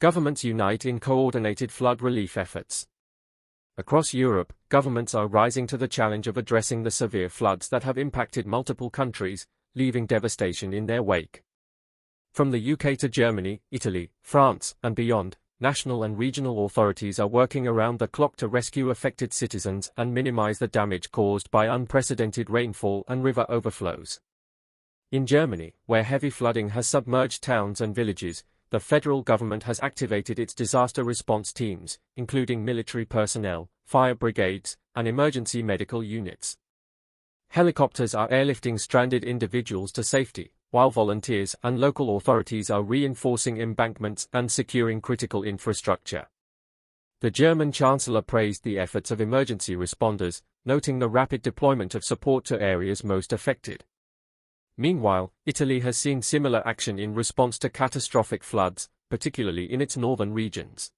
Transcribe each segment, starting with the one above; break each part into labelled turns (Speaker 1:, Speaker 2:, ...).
Speaker 1: Governments unite in coordinated flood relief efforts. Across Europe, governments are rising to the challenge of addressing the severe floods that have impacted multiple countries, leaving devastation in their wake. From the UK to Germany, Italy, France, and beyond, national and regional authorities are working around the clock to rescue affected citizens and minimize the damage caused by unprecedented rainfall and river overflows. In Germany, where heavy flooding has submerged towns and villages, the federal government has activated its disaster response teams, including military personnel, fire brigades, and emergency medical units. Helicopters are airlifting stranded individuals to safety, while volunteers and local authorities are reinforcing embankments and securing critical infrastructure. The German Chancellor praised the efforts of emergency responders, noting the rapid deployment of support to areas most affected. Meanwhile, Italy has seen similar action in response to catastrophic floods, particularly in its northern regions.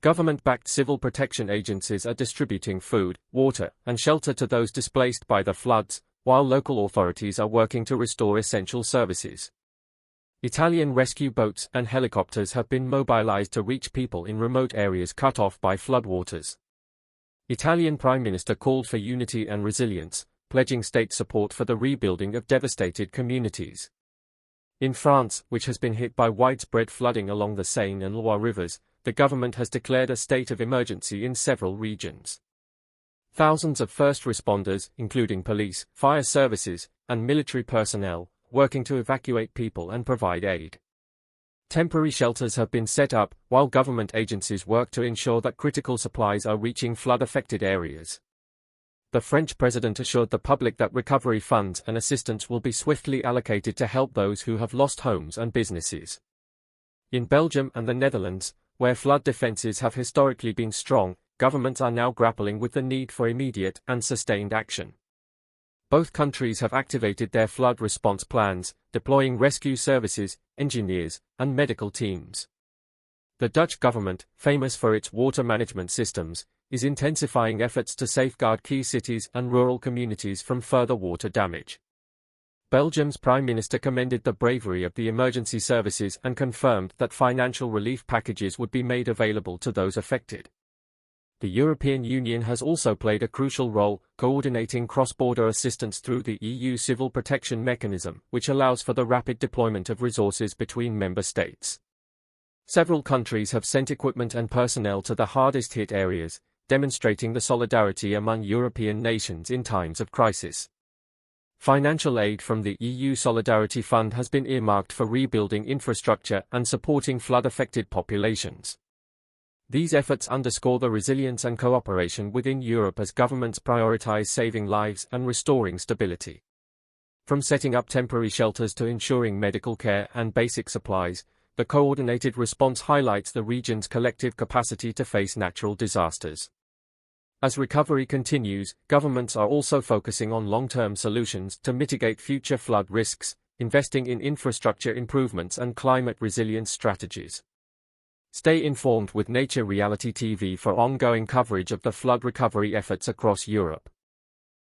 Speaker 1: Government-backed civil protection agencies are distributing food, water, and shelter to those displaced by the floods, while local authorities are working to restore essential services. Italian rescue boats and helicopters have been mobilized to reach people in remote areas cut off by floodwaters. Italian Prime Minister called for unity and resilience, pledging state support for the rebuilding of devastated communities. In France, which has been hit by widespread flooding along the Seine and Loire rivers, the government has declared a state of emergency in several regions. Thousands of first responders, including police, fire services, and military personnel, working to evacuate people and provide aid. Temporary shelters have been set up, while government agencies work to ensure that critical supplies are reaching flood-affected areas. The French president assured the public that recovery funds and assistance will be swiftly allocated to help those who have lost homes and businesses. In Belgium and the Netherlands, where flood defenses have historically been strong, governments are now grappling with the need for immediate and sustained action. Both countries have activated their flood response plans, deploying rescue services, engineers, and medical teams. The Dutch government, famous for its water management systems, is intensifying efforts to safeguard key cities and rural communities from further water damage. Belgium's Prime Minister commended the bravery of the emergency services and confirmed that financial relief packages would be made available to those affected. The European Union has also played a crucial role, coordinating cross-border assistance through the EU Civil Protection Mechanism, which allows for the rapid deployment of resources between member states. Several countries have sent equipment and personnel to the hardest-hit areas, demonstrating the solidarity among European nations in times of crisis. Financial aid from the EU Solidarity Fund has been earmarked for rebuilding infrastructure and supporting flood-affected populations. These efforts underscore the resilience and cooperation within Europe as governments prioritize saving lives and restoring stability. From setting up temporary shelters to ensuring medical care and basic supplies, the coordinated response highlights the region's collective capacity to face natural disasters. As recovery continues, governments are also focusing on long-term solutions to mitigate future flood risks, investing in infrastructure improvements and climate resilience strategies. Stay informed with Nature Reality TV for ongoing coverage of the flood recovery efforts across Europe.